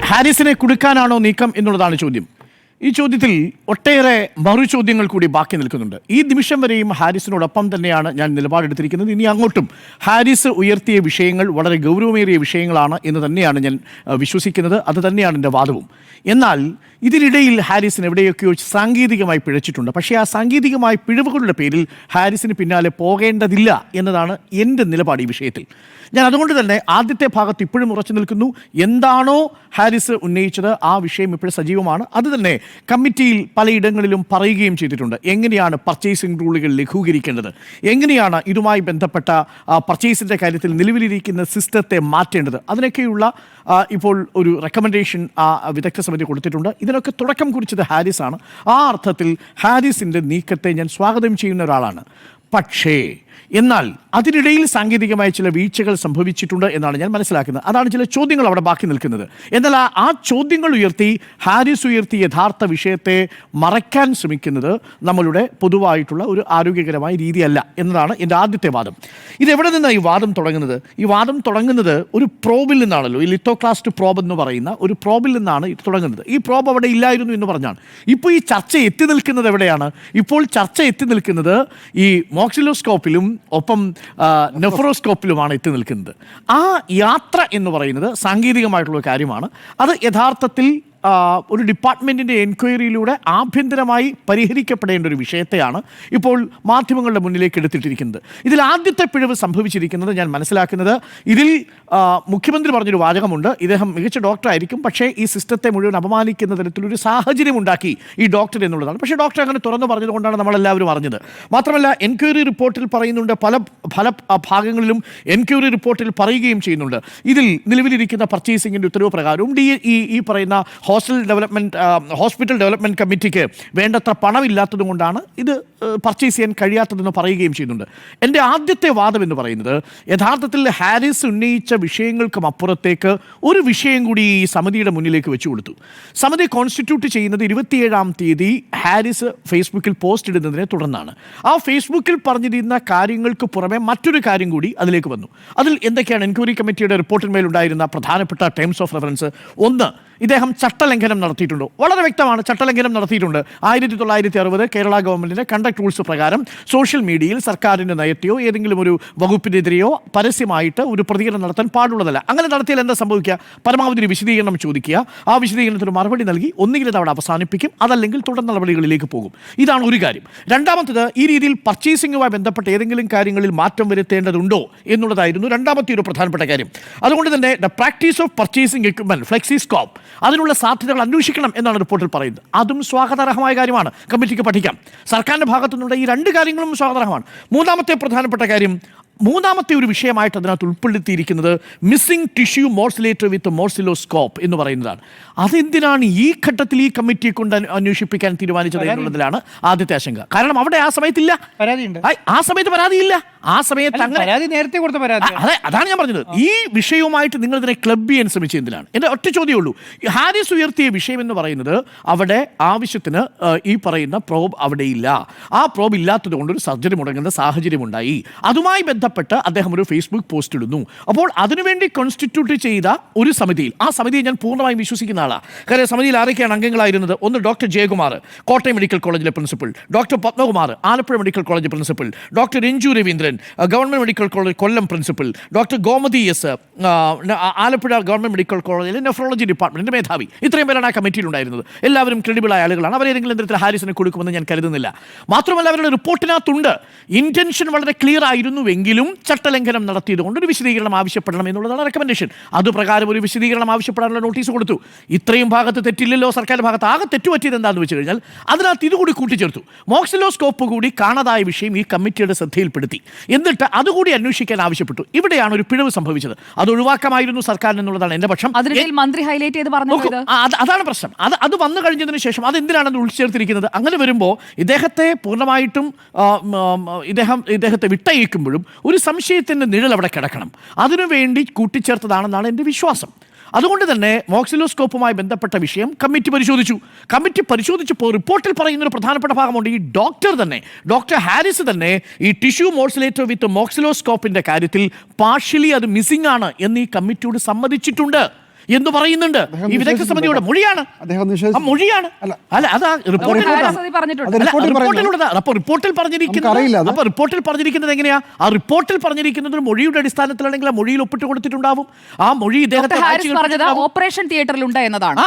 ഹാരിസിനെ കുടുക്കാനാണോ നീക്കം എന്നുള്ളതാണ് ചോദ്യം. ഈ ചോദ്യത്തിൽ ഒട്ടേറെ മറുചോദ്യങ്ങൾ കൂടി ബാക്കി നിൽക്കുന്നുണ്ട്. ഈ നിമിഷം വരെയും ഹാരിസിനോടൊപ്പം തന്നെയാണ് ഞാൻ നിലപാടെടുത്തിരിക്കുന്നത്. ഇനി അങ്ങോട്ടും ഹാരിസ് ഉയർത്തിയ വിഷയങ്ങൾ വളരെ ഗൗരവമേറിയ വിഷയങ്ങളാണ് എന്ന് തന്നെയാണ് ഞാൻ വിശ്വസിക്കുന്നത്. അത് തന്നെയാണ് എൻ്റെ വാദവും. എന്നാൽ ഇതിനിടയിൽ ഹാരിസിന് എവിടെയൊക്കെയോ സാങ്കേതികമായി പിഴച്ചിട്ടുണ്ട്. പക്ഷേ ആ സാങ്കേതികമായ പിഴവുകളുടെ പേരിൽ ഹാരിസിന് പിന്നാലെ പോകേണ്ടതില്ല എന്നതാണ് എൻ്റെ നിലപാട് ഈ വിഷയത്തിൽ. ഞാൻ അതുകൊണ്ട് തന്നെ ആദ്യത്തെ ഭാഗത്ത് ഇപ്പോഴും ഉറച്ചു നിൽക്കുന്നു. എന്താണോ ഹാരിസ് ഉന്നയിച്ചത് ആ വിഷയം ഇപ്പോഴും സജീവമാണ്. അത് തന്നെ കമ്മിറ്റിയിൽ പലയിടങ്ങളിലും പറയുകയും ചെയ്തിട്ടുണ്ട്. എങ്ങനെയാണ് പർച്ചേസിംഗ് റൂളുകൾ ലഘൂകരിക്കേണ്ടത്, എങ്ങനെയാണ് ഇതുമായി ബന്ധപ്പെട്ട പർച്ചേസിൻ്റെ കാര്യത്തിൽ നിലവിലിരിക്കുന്ന സിസ്റ്റത്തെ മാറ്റേണ്ടത്, അതിനൊക്കെയുള്ള ഇപ്പോൾ ഒരു റെക്കമെൻഡേഷൻ വിദഗ്ധ സമിതി കൊടുത്തിട്ടുണ്ട്. ഇതിനൊക്കെ തുടക്കം കുറിച്ചത് ഹാരിസാണ്. ആ അർത്ഥത്തിൽ ഹാരിസിൻ്റെ നീക്കത്തെ ഞാൻ സ്വാഗതം ചെയ്യുന്ന ഒരാളാണ്. പക്ഷേ എന്നാൽ അതിനിടയിൽ സാങ്കേതികമായ ചില വീഴ്ചകൾ സംഭവിച്ചിട്ടുണ്ട് എന്നാണ് ഞാൻ മനസ്സിലാക്കുന്നത്. അതാണ് ചില ചോദ്യങ്ങൾ അവിടെ ബാക്കി നിൽക്കുന്നത്. എന്നാൽ ആ ചോദ്യങ്ങൾ ഉയർത്തി ഹാരിസ് ഉയർത്തി യഥാർത്ഥ വിഷയത്തെ മറയ്ക്കാൻ ശ്രമിക്കുന്നത് നമ്മളുടെ പൊതുവായിട്ടുള്ള ഒരു ആരോഗ്യകരമായ രീതിയല്ല എന്നതാണ് എൻ്റെ ആദ്യത്തെ വാദം. ഇതെവിടെ നിന്നാണ് ഈ വാദം തുടങ്ങുന്നത്? ഈ വാദം തുടങ്ങുന്നത് ഒരു പ്രോബിൽ നിന്നാണല്ലോ. ഈ ലിത്തോക്ലാസ്റ്റ് പ്രോബ് എന്ന് പറയുന്ന ഒരു പ്രോബിൽ നിന്നാണ് ഇത് തുടങ്ങുന്നത്. ഈ പ്രോബ് അവിടെ ഇല്ലായിരുന്നു എന്ന് പറഞ്ഞാണ്. ഇപ്പോൾ ഈ ചർച്ച എത്തി നിൽക്കുന്നത് എവിടെയാണ്? ഇപ്പോൾ ചർച്ച എത്തി നിൽക്കുന്നത് ഈ മോക്സിലോസ്കോപ്പിലും ഒപ്പം നെഫ്രോസ്കോപ്പിലുമാണ് എത്തി നിൽക്കുന്നത്. ആ യാത്ര എന്ന് പറയുന്നത് സാങ്കേതികമായിട്ടുള്ള കാര്യമാണ്. അത് യഥാർത്ഥത്തിൽ ഒരു ഡിപ്പാർട്ട്മെൻറ്റിൻ്റെ എൻക്വയറിയിലൂടെ ആഭ്യന്തരമായി പരിഹരിക്കപ്പെടേണ്ട ഒരു വിഷയത്തെയാണ് ഇപ്പോൾ മാധ്യമങ്ങളുടെ മുന്നിലേക്ക് എടുത്തിട്ടിരിക്കുന്നത്. ഇതിൽ ആദ്യത്തെ പിഴവ് സംഭവിച്ചിരിക്കുന്നത് ഞാൻ മനസ്സിലാക്കുന്നത്, ഇതിൽ മുഖ്യമന്ത്രി പറഞ്ഞൊരു വാചകമുണ്ട്. ഇദ്ദേഹം മികച്ച ഡോക്ടറായിരിക്കും, പക്ഷേ ഈ സിസ്റ്റത്തെ മുഴുവൻ അപമാനിക്കുന്ന തരത്തിലൊരു സാഹചര്യം ഉണ്ടാക്കി ഈ ഡോക്ടർ എന്നുള്ളതാണ്. പക്ഷേ ഡോക്ടർ അങ്ങനെ തുറന്നു പറഞ്ഞതുകൊണ്ടാണ് നമ്മളെല്ലാവരും അറിഞ്ഞത്. മാത്രമല്ല എൻക്വയറി റിപ്പോർട്ടിൽ പറയുന്നുണ്ട്, പല ഭാഗങ്ങളിലും എൻക്വയറി റിപ്പോർട്ടിൽ പറയുകയും ചെയ്യുന്നുണ്ട്, ഇതിൽ നിലവിലിരിക്കുന്ന പർച്ചേസിങ്ങിൻ്റെ ഉത്തരവ് പ്രകാരവും ഈ പറയുന്ന ഹോസ്പിറ്റൽ ഡെവലപ്മെൻറ്റ് കമ്മിറ്റിക്ക് വേണ്ടത്ര പണമില്ലാത്തത് കൊണ്ടാണ് ഇത് പർച്ചേസ് ചെയ്യാൻ കഴിയാത്തതെന്ന് പറയുകയും ചെയ്യുന്നുണ്ട്. എൻ്റെ ആദ്യത്തെ വാദം എന്ന് പറയുന്നത്, യഥാർത്ഥത്തിൽ ഹാരിസ് ഉന്നയിച്ച വിഷയങ്ങൾക്കും അപ്പുറത്തേക്ക് ഒരു വിഷയം കൂടി ഈ സമിതിയുടെ മുന്നിലേക്ക് വെച്ചു കൊടുത്തു. സമിതി കോൺസ്റ്റിറ്റ്യൂട്ട് ചെയ്യുന്നത് 27-ാം തീയതി ഹാരിസ് ഫേസ്ബുക്കിൽ പോസ്റ്റ് ഇടുന്നതിനെ തുടർന്നാണ്. ആ ഫേസ്ബുക്കിൽ പറഞ്ഞിരുന്ന കാര്യങ്ങൾക്ക് പുറമെ മറ്റൊരു കാര്യം കൂടി അതിലേക്ക് വന്നു. അതിൽ എന്തൊക്കെയാണ് എൻക്വയറി കമ്മിറ്റിയുടെ റിപ്പോർട്ടിന്മേലുണ്ടായിരുന്ന പ്രധാനപ്പെട്ട ടേംസ് ഓഫ് റെഫറൻസ്? ഒന്ന്, ഇദ്ദേഹം ചട്ടലംഘനം നടത്തിയിട്ടുണ്ടോ? വളരെ വ്യക്തമാണ്, ചട്ടലംഘനം നടത്തിയിട്ടുണ്ട്. 1960 കേരള ഗവൺമെൻറ്റിൻ്റെ കണ്ടക്ട് റൂൾസ് പ്രകാരം സോഷ്യൽ മീഡിയയിൽ സർക്കാരിൻ്റെ നയത്തെയോ ഏതെങ്കിലും ഒരു വകുപ്പിനെതിരെയോ പരസ്യമായിട്ട് ഒരു പ്രതികരണം നടത്താൻ പാടുള്ളതല്ല. അങ്ങനെ നടത്തിയാൽ എന്താ സംഭവിക്കുക? പരമാവധി ഒരു വിശദീകരണം ചോദിക്കുക, ആ വിശദീകരണത്തിന് മറുപടി നൽകി ഒന്നുകിൽ അത് അവിടെ അവസാനിപ്പിക്കും, അതല്ലെങ്കിൽ തുടർ നടപടികളിലേക്ക് പോകും. ഇതാണ് ഒരു കാര്യം. രണ്ടാമത്തേത്, ഈ രീതിയിൽ പർച്ചേസിങ്ങുമായി ബന്ധപ്പെട്ട ഏതെങ്കിലും കാര്യങ്ങളിൽ മാറ്റം വരുത്തേണ്ടതുണ്ടോ എന്നുള്ളതായിരുന്നു രണ്ടാമത്തെ ഒരു പ്രധാനപ്പെട്ട കാര്യം. അതുകൊണ്ട് തന്നെ the practice of purchasing equipment flexiscope, അതിനുള്ള സാധ്യതകൾ അന്വേഷിക്കണം എന്നാണ് റിപ്പോർട്ടിൽ പറയുന്നത്. അതും സ്വാഗതാർഹമായ കാര്യമാണ്, കമ്മിറ്റിക്ക് പഠിക്കാം. സർക്കാരിൻ്റെ ഭാഗത്തു നിന്നുള്ള ഈ രണ്ട് കാര്യങ്ങളും സ്വാഗതാർഹമാണ്. മൂന്നാമത്തെ പ്രധാനപ്പെട്ട കാര്യം, മൂന്നാമത്തെ ഒരു വിഷയമായിട്ട് അതിനകത്ത് ഉൾപ്പെടുത്തിയിരിക്കുന്നത് മിസ്സിംഗ് ടിഷ്യൂ മോർസിലേറ്റർ വിത്ത് മോർസിലോസ്കോപ്പ് എന്ന് പറയുന്നതാണ്. അതെന്തിനാണ് ഈ ഘട്ടത്തിൽ ഈ കമ്മിറ്റിയെ കൊണ്ട് അന്വേഷിപ്പിക്കാൻ തീരുമാനിച്ചത് എന്നുള്ളതിലാണ് ആദ്യത്തെ ആശങ്ക. കാരണം അവിടെ ആ സമയത്തില്ല, ആ സമയത്ത് പരാതിയില്ല. ആ സമയത്ത് അങ്ങനെ നേരത്തെ കൊടുത്ത പരാതി. അതെ, അതാണ് ഞാൻ പറഞ്ഞത്. ഈ വിഷയവുമായിട്ട് നിങ്ങൾ ഇതിനെ ക്ലബ് ചെയ്യാൻ ശ്രമിച്ചത് എന്തിനാണ്? എൻ്റെ ഒറ്റ ചോദ്യമുള്ളൂ. ഹാരിസ് ഉയർത്തിയ വിഷയം എന്ന് പറയുന്നത് അവിടെ ആവശ്യത്തിന് ഈ പറയുന്ന പ്രോബ് അവിടെയില്ല. ആ പ്രോബ് ഇല്ലാത്തത് കൊണ്ടൊരു സർജറി മുടങ്ങുന്ന സാഹചര്യമുണ്ടായി. അതുമായി ബന്ധപ്പെട്ട് അദ്ദേഹം ഒരു ഫേസ്ബുക്ക് പോസ്റ്റ് ഇടുന്നു. അപ്പോൾ അതിനുവേണ്ടി കോൺസ്റ്റിറ്റ്യൂട്ട് ചെയ്ത ഒരു സമിതിയിൽ, ആ സമിതിയെ ഞാൻ പൂർണ്ണമായും വിശ്വസിക്കുന്ന ആളാണ്. കാരണം സമിതിയിൽ ആരൊക്കെയാണ് അംഗങ്ങളായിരുന്നത്? ഒന്ന് ഡോക്ടർ ജയകുമാർ, കോട്ടയം മെഡിക്കൽ കോളേജിലെ principal; doctor Padmakumar, Alappuzha medical college principal; doctor Ranju Raveendran, government medical college Kollam principal; doctor Gomathi S, Alappuzha government medical കോളേജിലെ നെഫ്രോളജി ഡിപ്പാർട്ട്മെൻറ്റിൻ്റെ മേധാവി. ഇത്രയും പേരാണ് ആ കമ്മിറ്റിയിലുണ്ടായിരുന്നത്. എല്ലാവരും ക്രെഡിബിളായ ആളുകളാണ്. അവരേതെങ്കിലും തരത്തിൽ ഹാരിസിനെ കൊടുക്കുമെന്ന് ഞാൻ കരുതുന്നില്ല. മാത്രമല്ല അവരുടെ റിപ്പോർട്ടിനകത്തുണ്ട്, ഇൻറ്റൻഷൻ വളരെ ക്ലിയർ ആയിരുന്നുവെങ്കിലും ചട്ടലംഘനം നടത്തിയതുകൊണ്ട് ഒരു വിശദീകരണം ആവശ്യപ്പെടണം എന്നുള്ളതാണ് റെക്കമെൻഡേഷൻ. അതുപ്രകാരം ഒരു വിശദീകരണം ആവശ്യപ്പെടാനുള്ള നോട്ടീസ് കൊടുത്തു. ഇത്രയും ഭാഗത്ത് തെറ്റില്ലല്ലോ സർക്കാരിൻ്റെ ഭാഗത്ത്. ആകെ തെറ്റുപറ്റിയത് എന്താണെന്ന് വെച്ച് കഴിഞ്ഞാൽ അതിനകത്ത് ഇതുകൂടി കൂട്ടിച്ചേർത്തു. മോക്സിലോസ്കോപ്പ് കൂടി കാണാതായ വിഷയം ഈ കമ്മിറ്റിയുടെ ശ്രദ്ധയിൽപ്പെടുത്തി. എന്നിട്ട് അതുകൂടി അന്വേഷിക്കാൻ ആവശ്യപ്പെട്ടു. ഇവിടെയാണ് ഒരു പിഴവ് സംഭവിച്ചത്. അത് ഒഴിവാക്കാമായിരുന്നു സർക്കാരിന് എന്നുള്ളതാണ് എൻ്റെ പക്ഷം. മന്ത്രി ഹൈലൈറ്റ് ചെയ്ത് പറഞ്ഞു, അതാണ് പ്രശ്നം. അത് വന്നു കഴിഞ്ഞതിന് ശേഷം അതെന്തിനാണ് ഉൾച്ചേർത്തിരിക്കുന്നത്? അങ്ങനെ വരുമ്പോൾ ഇദ്ദേഹത്തെ പൂർണ്ണമായിട്ടും ഇദ്ദേഹത്തെ വിട്ടയക്കുമ്പോഴും ഒരു സംശയത്തിൻ്റെ നിഴൽ അവിടെ കിടക്കണം. അതിനുവേണ്ടി കൂട്ടിച്ചേർത്തതാണെന്നാണ് എൻ്റെ വിശ്വാസം. അതുകൊണ്ട് തന്നെ മോക്സിലോസ്കോപ്പുമായി ബന്ധപ്പെട്ട വിഷയം കമ്മിറ്റി പരിശോധിച്ചപ്പോൾ റിപ്പോർട്ടിൽ പറയുന്നൊരു പ്രധാനപ്പെട്ട ഭാഗമുണ്ട്. ഈ ഡോക്ടർ ഹാരിസ് തന്നെ ഈ ടിഷ്യൂ മോർസിലേറ്റർ വിത്ത് മോക്സിലോസ്കോപ്പിൻ്റെ കാര്യത്തിൽ പാർഷ്യലി അത് മിസ്സിംഗ് ആണ് എന്ന് ഈ കമ്മിറ്റിയോട് സമ്മതിച്ചിട്ടുണ്ട്. എന്ന് പറയുന്നുണ്ട് ഈ വിദഗ്ധ സമിതിയുടെ മൊഴിയാണ്. മൊഴിയാണ്. അല്ല, അത് റിപ്പോർട്ടിൽ പറഞ്ഞിരിക്കുന്നത് എങ്ങനെയാ? ആ റിപ്പോർട്ടിൽ പറഞ്ഞിരിക്കുന്നത് മൊഴിയുടെ അടിസ്ഥാനത്തിലാണെങ്കിൽ ആ മൊഴിയിൽ ഒപ്പിട്ട് കൊടുത്തിട്ടുണ്ടാവും. ആ മൊഴി ഓപ്പറേഷൻ തിയേറ്ററിൽ ഉണ്ട് എന്നതാണ്.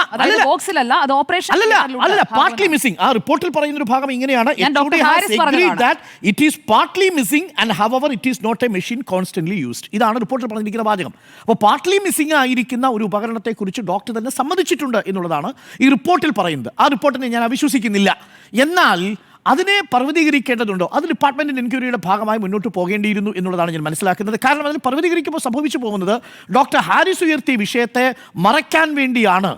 അല്ല, പാർട്ട്ലി മിസ്സിംഗ്. ആ റിപ്പോർട്ടിൽ പറയുന്ന ഒരു ഭാഗം ഇങ്ങനെയാണ്, ഇതാണ് റിപ്പോർട്ടിൽ പറഞ്ഞിരിക്കുന്ന വാചകം. അപ്പോൾ പാർട്ട്ലി മിസ്സിംഗ് ആയിരിക്കുന്ന ഒരു ഉപകരണത്തെ കുറിച്ച് ഡോക്ടർ തന്നെ സമ്മതിച്ചിട്ടുണ്ട് എന്നുള്ളതാണ് ഈ റിപ്പോർട്ടിൽ പറയുന്നത്. ആ റിപ്പോർട്ടിനെ ഞാൻ അവിശ്വസിക്കുന്നില്ല. എന്നാൽ അതിനെ പർവ്വതീകരിക്കേണ്ടതുണ്ടോ? അത് ഡിപ്പാർട്ട്മെന്റ് എൻക്വയറിയുടെ ഭാഗമായി മുന്നോട്ട് പോകേണ്ടിയിരുന്നു എന്നുള്ളതാണ് ഞാൻ മനസ്സിലാക്കുന്നത്. കാരണം അതിന് പർവ്വതീകരിക്കുമ്പോൾ സംഭവിച്ചു പോകുന്നത് ഡോക്ടർ ഹാരിസ് ഉയർത്തിയ വിഷയത്തെ മറയ്ക്കാൻ വേണ്ടിയാണ്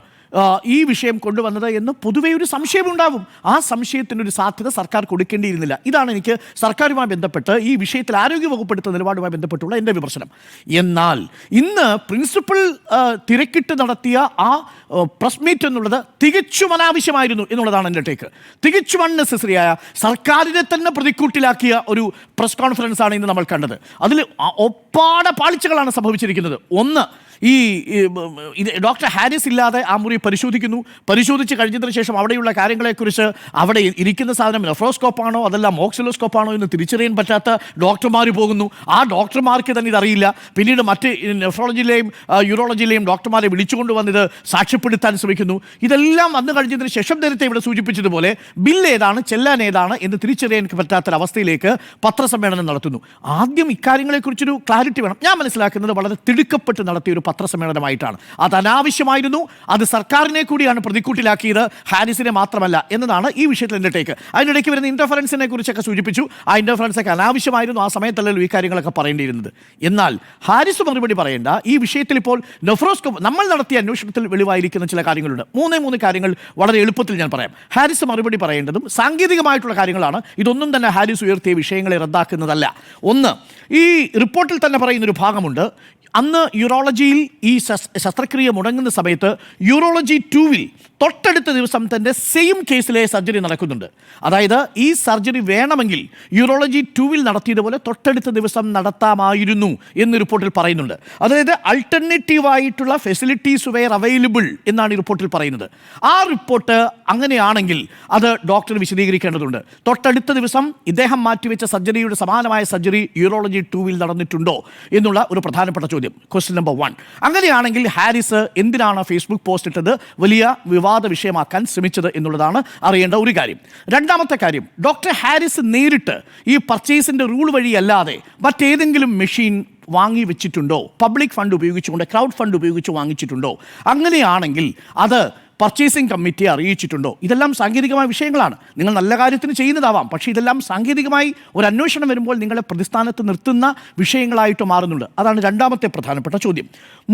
ഈ വിഷയം കൊണ്ടുവന്നത് എന്ന് പൊതുവെ ഒരു സംശയമുണ്ടാവും. ആ സംശയത്തിനൊരു സാധ്യത സർക്കാർ കൊടുക്കേണ്ടിയിരുന്നില്ല. ഇതാണ് എനിക്ക് സർക്കാരുമായി ബന്ധപ്പെട്ട് ഈ വിഷയത്തിൽ ആരോഗ്യവകുപ്പെടുത്ത നിലപാടുമായി ബന്ധപ്പെട്ടുള്ള എൻ്റെ വിമർശനം. എന്നാൽ ഇന്ന് പ്രിൻസിപ്പൽ തിരക്കിട്ട് നടത്തിയ ആ പ്രസ് മീറ്റ് എന്നുള്ളത് തികച്ചും അനാവശ്യമായിരുന്നു എന്നുള്ളതാണ് എൻ്റെ ടേക്ക്. തികച്ചും അൺനെസസറിയായ, സർക്കാരിനെ തന്നെ പ്രതിക്കൂട്ടിലാക്കിയ ഒരു പ്രസ് കോൺഫറൻസ് ആണ് ഇന്ന് നമ്മൾ കണ്ടത്. അതിൽ ഒപ്പാടെ പാളിച്ചകളാണ് സംഭവിച്ചിരിക്കുന്നത്. ഒന്ന്, ഈ ഡോക്ടർ ഹാരിസ് ഇല്ലാതെ ആ മുറി പരിശോധിച്ച് കഴിഞ്ഞതിന് ശേഷം അവിടെയുള്ള കാര്യങ്ങളെക്കുറിച്ച് അവിടെ ഇരിക്കുന്ന സാധനം നെഫ്രോസ്കോപ്പാണോ അതല്ല മോക്സിലോസ്കോപ്പാണോ എന്ന് തിരിച്ചറിയാൻ പറ്റാത്ത ഡോക്ടർമാർ പോകുന്നു. ആ ഡോക്ടർമാർക്ക് തന്നെ ഇതറിയില്ല. പിന്നീട് മറ്റ് നെഫ്രോളജിയിലെയും യൂറോളജിയിലെയും ഡോക്ടർമാരെ വിളിച്ചുകൊണ്ട് വന്നിത് സാക്ഷ്യപ്പെടുത്താൻ ശ്രമിക്കുന്നു. ഇതെല്ലാം വന്നു കഴിഞ്ഞതിന് ശേഷം നേരത്തെ ഇവിടെ സൂചിപ്പിച്ചതുപോലെ ബില്ല് ഏതാണ്, ചെല്ലാൻ ഏതാണ് എന്ന് തിരിച്ചറിയാൻ പറ്റാത്തൊരവസ്ഥയിലേക്ക് പത്രസമ്മേളനം നടത്തുന്നു. ആദ്യം ഇക്കാര്യങ്ങളെക്കുറിച്ചൊരു ക്ലാരിറ്റി വേണം. ഞാൻ മനസ്സിലാക്കുന്നത് വളരെ തിടുക്കപ്പെട്ട് നടത്തിയൊരു പത്രസമ്മേളനമായിട്ടാണ്. അത് അനാവശ്യമായിരുന്നു. അത് സർക്കാരിനെ കൂടിയാണ് പ്രതിക്കൂട്ടിലാക്കിയത്, ഹാരിസിനെ മാത്രമല്ല എന്നതാണ് ഈ വിഷയത്തിൽ എൻ്റെ ടേക്ക്. അതിനിടയ്ക്ക് വരുന്ന ഇന്റർഫറൻസിനെ കുറിച്ചൊക്കെ സൂചിപ്പിച്ചു. ആ ഇന്റർഫറൻസ് ഒക്കെ അനാവശ്യമായിരുന്നു. ആ സമയത്തല്ലല്ലോ ഈ കാര്യങ്ങളൊക്കെ പറയേണ്ടിയിരുന്നത്. എന്നാൽ ഹാരിസ് മറുപടി പറയേണ്ട ഈ വിഷയത്തിൽ ഇപ്പോൾ നെഫ്രോസ്കോപ്പ് നമ്മൾ നടത്തിയ അന്വേഷണത്തിൽ വെളിവായിരിക്കുന്ന ചില കാര്യങ്ങളുണ്ട്. മൂന്ന് കാര്യങ്ങൾ വളരെ എളുപ്പത്തിൽ ഞാൻ പറയാം. ഹാരിസ് മറുപടി പറയേണ്ടതും സാങ്കേതികമായിട്ടുള്ള കാര്യങ്ങളാണ്. ഇതൊന്നും തന്നെ ഹാരിസ് ഉയർത്തിയ വിഷയങ്ങളെ റദ്ദാക്കുന്നതല്ല. ഒന്ന്, ഈ റിപ്പോർട്ടിൽ തന്നെ പറയുന്നൊരു ഭാഗമുണ്ട്. അന്ന് യൂറോളജിയിൽ ഈ ശസ്ത്രക്രിയ മുടങ്ങുന്ന സമയത്ത് യൂറോളജി 2-ൽ തൊട്ടടുത്ത ദിവസം തന്നെ സെയിം കേസിലെ സർജറി നടക്കുന്നുണ്ട്. അതായത് ഈ സർജറി വേണമെങ്കിൽ യൂറോളജി 2-ൽ നടത്തിയതുപോലെ തൊട്ടടുത്ത ദിവസം നടത്താമായിരുന്നു എന്ന് റിപ്പോർട്ടിൽ പറയുന്നുണ്ട്. അതായത് അൾട്ടർനേറ്റീവായിട്ടുള്ള ഫെസിലിറ്റീസ് വെയർ അവൈലബിൾ എന്നാണ് ഈ റിപ്പോർട്ടിൽ പറയുന്നത്. ആ റിപ്പോർട്ട് അങ്ങനെയാണെങ്കിൽ അത് ഡോക്ടർ വിശദീകരിക്കേണ്ടതുണ്ട്. തൊട്ടടുത്ത ദിവസം ഇദ്ദേഹം മാറ്റിവെച്ച സർജറിയുടെ സമാനമായ സർജറി യൂറോളജി 2-ൽ നടന്നിട്ടുണ്ടോ എന്നുള്ള ഒരു പ്രധാനപ്പെട്ട ചോദ്യം. Question number 1. അങ്ങനെയാണെങ്കിൽ ഹാരിസ് എന്തിനാണ് ഫേസ്ബുക്ക് പോസ്റ്റ് ഇട്ടത് വലിയ വിവാദ വിഷയമാക്കാൻ ശ്രമിച്ചത് എന്നുള്ളതാണ് അറിയേണ്ട ഒരു കാര്യം. രണ്ടാമത്തെ കാര്യം, ഡോക്ടർ ഹാരിസ് നേരിട്ട് ഈ പർച്ചേസിൻ്റെ റൂൾ വഴിയല്ലാതെ മറ്റേതെങ്കിലും മെഷീൻ വാങ്ങി വെച്ചിട്ടുണ്ടോ? പബ്ലിക് ഫണ്ട് ഉപയോഗിച്ചുകൊണ്ട്, ക്രൗഡ് ഫണ്ട് ഉപയോഗിച്ച് വാങ്ങിച്ചിട്ടുണ്ടോ? അങ്ങനെയാണെങ്കിൽ അത് പർച്ചേസിംഗ് കമ്മിറ്റിയെ അറിയിച്ചിട്ടുണ്ടോ? ഇതെല്ലാം സാങ്കേതികമായ വിഷയങ്ങളാണ്. നിങ്ങൾ നല്ല കാര്യത്തിന് ചെയ്യുന്നതാവാം, പക്ഷേ ഇതെല്ലാം സാങ്കേതികമായി ഒരു അന്വേഷണം വരുമ്പോൾ നിങ്ങളെ പ്രതിസ്ഥാനത്ത് നിർത്തുന്ന വിഷയങ്ങളായിട്ട് മാറുന്നുണ്ട്. അതാണ് രണ്ടാമത്തെ പ്രധാനപ്പെട്ട ചോദ്യം.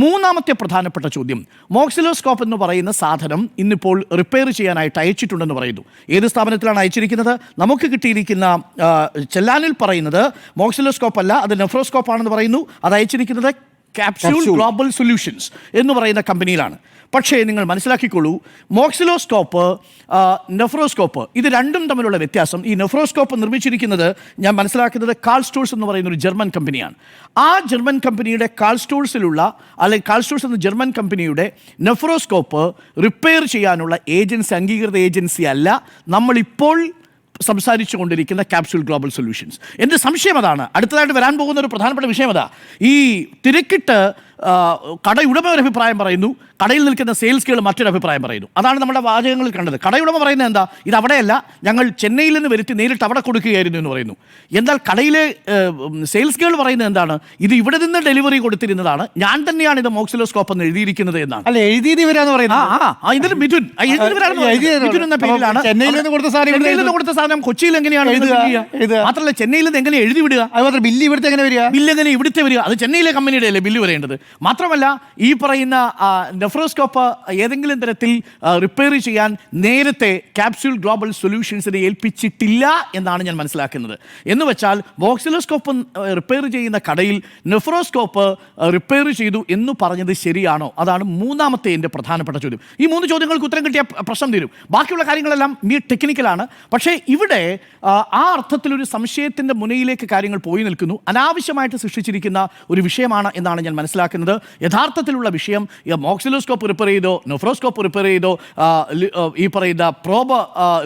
മൂന്നാമത്തെ പ്രധാനപ്പെട്ട ചോദ്യം, മോക്സിലോസ്കോപ്പ് എന്ന് പറയുന്ന സാധനം ഇന്നിപ്പോൾ റിപ്പയർ ചെയ്യാനായിട്ട് അയച്ചിട്ടുണ്ടെന്ന് പറയുന്നു. ഏത് സ്ഥാപനത്തിലാണ് അയച്ചിരിക്കുന്നത്? നമുക്ക് കിട്ടിയിരിക്കുന്ന ചെല്ലാനിൽ പറയുന്നത് മോക്സിലോസ്കോപ്പ് അല്ല, അത് നെഫ്രോസ്കോപ്പ് ആണെന്ന് പറയുന്നു. അത് അയച്ചിരിക്കുന്നത് ക്യാപ്സ്യൂൾ ഗ്ലോബൽ സൊല്യൂഷൻസ് എന്ന് പറയുന്ന കമ്പനിയിലാണ്. പക്ഷേ നിങ്ങൾ മനസ്സിലാക്കിക്കോളൂ, മോക്സിലോസ്കോപ്പ്, നെഫ്രോസ്കോപ്പ് ഇത് രണ്ടും തമ്മിലുള്ള വ്യത്യാസം. ഈ നെഫ്രോസ്കോപ്പ് നിർമ്മിച്ചിരിക്കുന്നത് ഞാൻ മനസ്സിലാക്കുന്നത് കാൾ സ്റ്റോഴ്സ് എന്ന് പറയുന്ന ഒരു ജർമ്മൻ കമ്പനിയാണ്. ആ ജർമ്മൻ കമ്പനിയുടെ കാൾ സ്റ്റോഴ്സിലുള്ള, അല്ലെങ്കിൽ കാൾ സ്റ്റോഴ്സ് എന്ന ജർമ്മൻ കമ്പനിയുടെ നെഫ്രോസ്കോപ്പ് റിപ്പയർ ചെയ്യാനുള്ള ഏജൻസി അംഗീകൃത ഏജൻസി അല്ല നമ്മളിപ്പോൾ സംസാരിച്ചു കൊണ്ടിരിക്കുന്ന ക്യാപ്സ്യൂൾ ഗ്ലോബൽ സൊല്യൂഷൻസ്. എൻ്റെ സംശയം അതാണ്. അടുത്തതായിട്ട് വരാൻ പോകുന്ന ഒരു പ്രധാനപ്പെട്ട വിഷയം അതാ. ഈ തിരക്കിട്ട് കടയുടമ ഒരു അഭിപ്രായം പറയുന്നു, കടയിൽ നിൽക്കുന്ന സെയിൽസ് ഗേൾ മറ്റൊരു അഭിപ്രായം പറയുന്നു. അതാണ് നമ്മുടെ വാചകങ്ങളിൽ കണ്ടത്. കടയുടമ പറയുന്നത് എന്താ? ഇത് അവിടെയല്ല, ഞങ്ങൾ ചെന്നൈയിൽ നിന്ന് വരുത്തി നേരിട്ട് അവിടെ കൊടുക്കുകയായിരുന്നു എന്ന് പറയുന്നു. എന്നാൽ കടയിലെ സെയിൽസ് ഗേൾ പറയുന്നത് എന്താണ്? ഇത് ഇവിടെ നിന്ന് ഡെലിവറി കൊടുത്തിരുന്നതാണ്, ഞാൻ തന്നെയാണ് ഇത് മോക്സിലോസ്കോപ്പ് എന്ന് എഴുതിയിരിക്കുന്നത് എന്നാണ്. അല്ല, എഴുതിയത് ഇവരാന്ന് പറയുന്നത്. ഇതിൽ മിഥുൻ എന്ന പേരിലാണ് ചെന്നൈയിൽ നിന്ന് കൊടുത്ത സാധനം കൊച്ചിയിൽ എങ്ങനെയാണ് മാത്രമല്ല ചെന്നൈയിൽ നിന്ന് എങ്ങനെ എഴുതി വിടുക? അതുമാത്രം ബില്ല് ഇവിടുത്തെ എങ്ങനെ വരിക? ബില്ല് എങ്ങനെ ഇവിടുത്തെ വരിക? അത് ചെന്നൈയിലെ കമ്പനിയുടെ അല്ലേ ബില്ല് വരേണ്ടത്? മാത്രമല്ല ഈ പറയുന്ന നെഫ്രോസ്കോപ്പ് ഏതെങ്കിലും തരത്തിൽ റിപ്പയർ ചെയ്യാൻ നേരത്തെ ക്യാപ്സ്യൂൾ ഗ്ലോബൽ സൊല്യൂഷൻസിനെ ഏൽപ്പിച്ചിട്ടില്ല എന്നാണ് ഞാൻ മനസ്സിലാക്കുന്നത്. എന്ന് വെച്ചാൽ മോക്സിലോസ്കോപ്പ് റിപ്പയർ ചെയ്യുന്ന കടയിൽ നെഫ്രോസ്കോപ്പ് റിപ്പയർ ചെയ്തു എന്ന് പറഞ്ഞത് ശരിയാണോ? അതാണ് മൂന്നാമത്തെ എൻ്റെ പ്രധാനപ്പെട്ട ചോദ്യം. ഈ മൂന്ന് ചോദ്യങ്ങൾക്ക് ഉത്തരം കിട്ടിയ പ്രശ്നം തീരും. ബാക്കിയുള്ള കാര്യങ്ങളെല്ലാം ടെക്നിക്കലാണ്. പക്ഷേ ഇവിടെ ആ അർത്ഥത്തിലൊരു സംശയത്തിൻ്റെ മുനയിലേക്ക് കാര്യങ്ങൾ പോയി നിൽക്കുന്നു. അനാവശ്യമായിട്ട് സൃഷ്ടിച്ചിരിക്കുന്ന ഒരു വിഷയമാണ് എന്നാണ് ഞാൻ മനസ്സിലാക്കുന്നത്. മനസ്സിലാക്കുന്നത് യഥാർത്ഥത്തിലുള്ള വിഷയം മോക്സിലോസ്കോപ്പ് റിപ്പയർ ചെയ്തോ നെഫ്രോസ്കോപ്പ് റിപ്പയർ ചെയ്തോ ഈ പറയുന്ന പ്രോബ്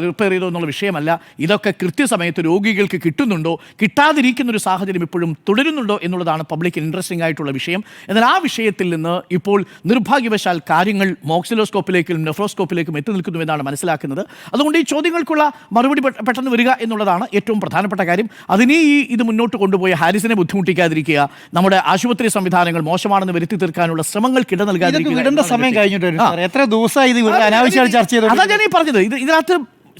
റിപ്പയർ ചെയ്തോ എന്നുള്ള വിഷയമല്ല. ഇതൊക്കെ കൃത്യസമയത്ത് രോഗികൾക്ക് കിട്ടുന്നുണ്ടോ, കിട്ടാതിരിക്കുന്ന ഒരു സാഹചര്യം ഇപ്പോഴും തുടരുന്നുണ്ടോ എന്നുള്ളതാണ് പബ്ലിക്കിന് ഇൻട്രസ്റ്റിംഗ് ആയിട്ടുള്ള വിഷയം. എന്നാൽ ആ വിഷയത്തിൽ നിന്ന് ഇപ്പോൾ നിർഭാഗ്യവശാൽ കാര്യങ്ങൾ മോക്സിലോസ്കോപ്പിലേക്കും നെഫ്രോസ്കോപ്പിലേക്കും എത്തി നിൽക്കുന്നു എന്നാണ് മനസ്സിലാക്കുന്നത്. അതുകൊണ്ട് ഈ ചോദ്യങ്ങൾക്കുള്ള മറുപടി പെട്ടെന്ന് വരിക എന്നുള്ളതാണ് ഏറ്റവും പ്രധാനപ്പെട്ട കാര്യം. അതിനെ ഇത് മുന്നോട്ട് കൊണ്ടുപോയി ഹാരിസിനെ ബുദ്ധിമുട്ടിക്കാതിരിക്കുക, നമ്മുടെ ആശുപത്രി സംവിധാനങ്ങൾ മോശമാണെന്ന് വരുത്തി തീർക്കാനുള്ള ശ്രമങ്ങൾക്ക് ഇട നൽകാതിരിക്കുക. വിടേണ്ട സമയം കഴിഞ്ഞിട്ട് എത്ര ദിവസമായി ഇത് അനാവശ്യമായി ചർച്ച ചെയ്തു. അതാ ഞാൻ ഈ പറഞ്ഞത്. ഇതിനകത്ത്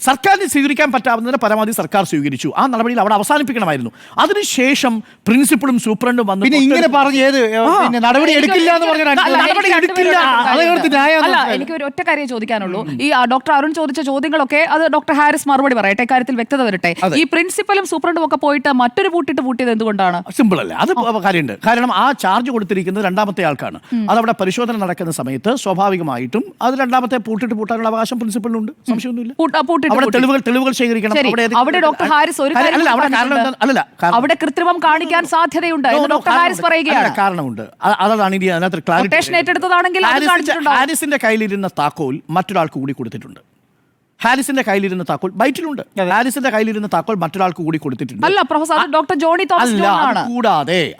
സർക്കാരിന് സ്വീകരിക്കാൻ പറ്റാവുന്നതിന് പരമാവധി സർക്കാർ സ്വീകരിച്ചു. ആ നടപടിയിൽ അവിടെ അവസാനിപ്പിക്കണമായിരുന്നു. അതിനുശേഷം പ്രിൻസിപ്പളും സൂപ്രണ്ടും വന്നു പിന്നെ ഇങ്ങനെ പറഞ്ഞ് നടപടി എടുക്കില്ല എന്ന് എനിക്ക് ഒരു ഒറ്റ കാര്യം ചോദിക്കാനുള്ളൂ. ഈ ഡോക്ടർ അരുൺ ചോദിച്ച ചോദ്യങ്ങളൊക്കെ അത് ഡോക്ടർ ഹാരിസ് മറുപടി പറയട്ടെ, കാര്യത്തിൽ വ്യക്തത വരട്ടെ. ഈ പ്രിൻസിപ്പലും സൂപ്രണ്ടും ഒക്കെ പോയിട്ട് മറ്റൊരു പൂട്ടിയത് എന്തുകൊണ്ടാണ്? സിമ്പിൾ അല്ലേ? അത് കാര്യമുണ്ട്. കാരണം ആ ചാർജ് കൊടുത്തിരിക്കുന്നത് രണ്ടാമത്തെ ആൾക്കാണ്. അതവിടെ പരിശോധന നടക്കുന്ന സമയത്ത് സ്വാഭാവികമായിട്ടും അത് രണ്ടാമത്തെ പൂട്ടാനുള്ള അവകാശം പ്രിൻസിപ്പലിനുണ്ട്, സംശയമൊന്നുമില്ല. അവിടെ തെളിവുകൾ ശേഖരിക്കണം. അവിടെ ഡോക്ടർ ഹാരിസ് ഒരു അവിടെ കൃത്രിമം കാണിക്കാൻ സാധ്യതയുണ്ട് എന്ന് ഡോക്ടർ ഹാരിസ് പറയുകയാണ്. കാരണമുണ്ട്. അതാണ് ഇനി അതിനകത്ത് ക്ലാരിറ്റി. ഏറ്റെടുത്തതാണെങ്കിൽ ഹാരിസിന്റെ കയ്യിലിരുന്ന താക്കോൽ മറ്റൊരാൾക്ക് കൂടി കൊടുത്തിട്ടുണ്ട്. ഹാരിസിന്റെ കയ്യിലിരുന്ന താക്കോൽ ബൈറ്റിലുണ്ട്. ഹാരിസിന്റെ കയ്യിലിരുന്ന താക്കോൽ മറ്റൊരാൾക്ക് കൂടി കൊടുത്തിട്ടുണ്ട്. അല്ല പ്രൊഫസർ, ഡോക്ടർ ജോണി തോമസ് ആണ്.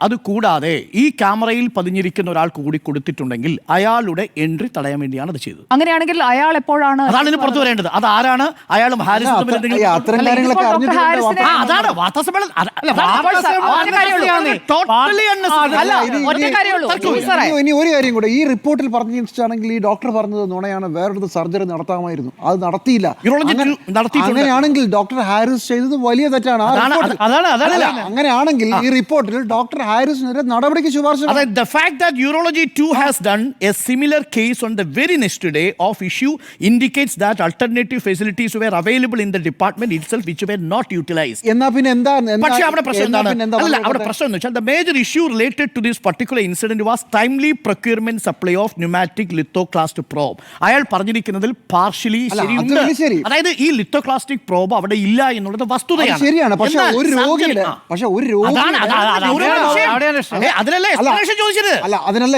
അത് കൂടാതെ ഈ ക്യാമറയിൽ പതിഞ്ഞിരിക്കുന്ന ഒരാൾക്ക് കൂടി കൊടുത്തിട്ടുണ്ടെങ്കിൽ അയാളുടെ എൻട്രി തടയാൻ വേണ്ടിയാണ് അത് ചെയ്തത്. അങ്ങനെയാണെങ്കിൽ അയാൾ എപ്പോഴാണ് അതാണ് ഇതിന് പുറത്തു വരേണ്ടത്. അത് ആരാണ്? അയാളും ഹാരിസും ഇനി ഒരു കാര്യം കൂടെ, ഈ റിപ്പോർട്ടിൽ പറഞ്ഞാണെങ്കിൽ ഈ ഡോക്ടർ പറഞ്ഞത് നുണയാണ്, വേറൊരു സർജറി നടത്താമായിരുന്നു, അത് നടത്തിയില്ല. അങ്ങനെയാണെങ്കിൽ ഡോക്ടർ ഹാരിസ് ചെയ്തത് വലിയ തെറ്റാണ്. അങ്ങനെയാണെങ്കിൽ ഈ റിപ്പോർട്ടിൽ ഡോക്ടർ ഹാരിസിനെതിരെ നടപടിക്ക് ശുപാർശ. The fact that Urology 2 has done a similar case on the very next day of issue indicates that alternative facilities were available in the department itself which were not utilized. എന്നാ പിന്നെ പക്ഷേ അവിടെ പ്രശ്നം എന്താണ്? അവിടെ പ്രശ്നം എന്ന് വെച്ചാൽ the major issue related to this particular incident was timely procurement supply of pneumatic lithoclast probe. അയാൾ പറഞ്ഞിരിക്കുന്നതിൽ പാർഷ്യലി ശരിയുണ്ട്. അതായത് ഈ ലിത്തോക്ലാസ്റ്റിക് പ്രോബ് അവിടെ ഇല്ല എന്നുള്ളത് വസ്തുതയാണ്. ശരിയാണ്. പക്ഷേ ഒരു രോഗിയുടെ അതിനല്ല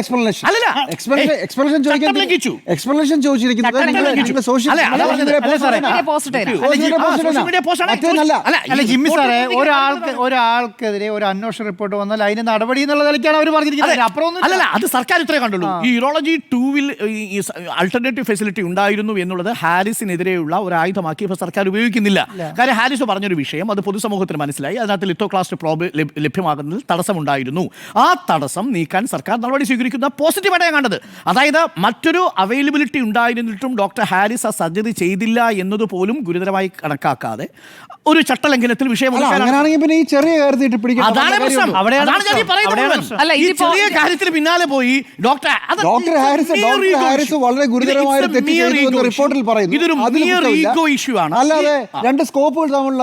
എക്സ്പ്ലനേഷൻ ചോദിച്ചിരിക്കുന്നത്. ഒരാൾക്കെതിരെ ഒരു അന്വേഷണ റിപ്പോർട്ട് വന്നാൽ അതിന് നടപടി എന്നുള്ള നിലയ്ക്കാണ് അവർ പറഞ്ഞിരിക്കുന്നത്. അല്ല, അത് സർക്കാർ ഇത്രേ കണ്ടുള്ളൂ. ഈ യൂറോളജി 2-ൽ ആൾട്ടർനേറ്റീവ് ഫെസിലിറ്റി ഉണ്ടായിരുന്നു എന്നുള്ളത് ഹാരിസിനെതിരെയുള്ള ഒരു ആയുധമാക്കി ഇപ്പോൾ സർക്കാർ ഉപയോഗിക്കുന്നില്ല. കാര്യം ഹാരിസ് പറഞ്ഞൊരു വിഷയം അത് പൊതുസമൂഹത്തിന് മനസ്സിലായി. അതിനകത്ത് ലിത്തോക്ലാസ്റ്റ് പ്രോബ് ലഭ്യമാകുന്നതിൽ തടസ്സമുണ്ടായിരുന്നു. ആ തടസ്സം നീക്കാൻ സർക്കാർ നടപടി സ്വീകരിക്കുന്ന പോസിറ്റീവായിട്ട് ഞാൻ കണ്ടത്. അതായത് മറ്റൊരു അവൈലബിലിറ്റി ഉണ്ടായിരുന്നിട്ടും ഡോക്ടർ ഹാരിസ് ആ സർജറി ചെയ്തില്ല എന്നതുപോലും ഗുരുതരമായി കണക്കാക്കാതെ ഒരു ചട്ടലംഘനത്തിൽ വിഷയം പിന്നെ ഈ ചെറിയ കാര്യത്തിൽ ചെറിയ കാര്യത്തിന് പിന്നാലെ പോയി ഡോക്ടർ ഹാരിസ് വളരെ ഗുരുതരമായ തെറ്റ് ചെയ്തു റിപ്പോർട്ടിൽ പറയുന്നു. ഇതൊരു ഈഗോ ഇഷ്യൂ ആണ്. അല്ലാതെ രണ്ട് സ്കോപ്പുകൾ തമ്മിലുള്ള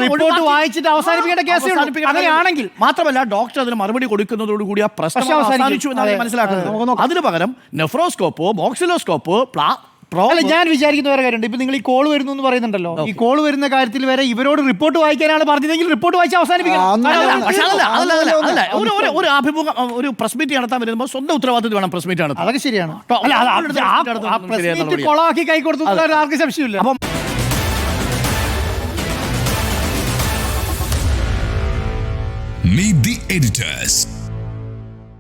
റിപ്പോർട്ട് വായിച്ചിട്ട് അവസാനിപ്പിക്കേണ്ട കേസ്. അങ്ങനെയാണെങ്കിൽ മാത്രമല്ല ഡോക്ടർ അതിന് മറുപടി കൊടുക്കുന്നതോടുകൂടി ആ പ്രശ്നം അവസാനിച്ചു എന്നാണ് മനസ്സിലാക്കുന്നത്. അതിന് പകരം നെഫ്രോസ്കോപ്പോ മോക്സിലോസ്കോപ്പോ ഞാൻ വിചാരിക്കുന്ന വേറെ കാര്യമുണ്ട്. ഇപ്പൊ നിങ്ങൾ ഈ കോൾ വരുന്നു എന്ന് പറയുന്നുണ്ടല്ലോ, ഈ കോൾ വരുന്ന കാര്യത്തിൽ വരെ ഇവരോട് റിപ്പോർട്ട് വായിക്കാനാണ് പറഞ്ഞതെങ്കിൽ റിപ്പോർട്ട് വായിച്ച് അവസാനിപ്പിക്കണം. ഒരു അഭിമുഖം ഒരു പ്രസ് മീറ്റ് നടത്താൻ വരുമ്പോൾ സ്വന്തം ഉത്തരവാദിത്വം വേണം പ്രസ് മീറ്റ് നടത്താൻ. അതൊക്കെ ശരിയാണ്. കൊളാക്കി കൈ കൊടുത്തു ആർക്കും സംശയമില്ല. Meet the editors.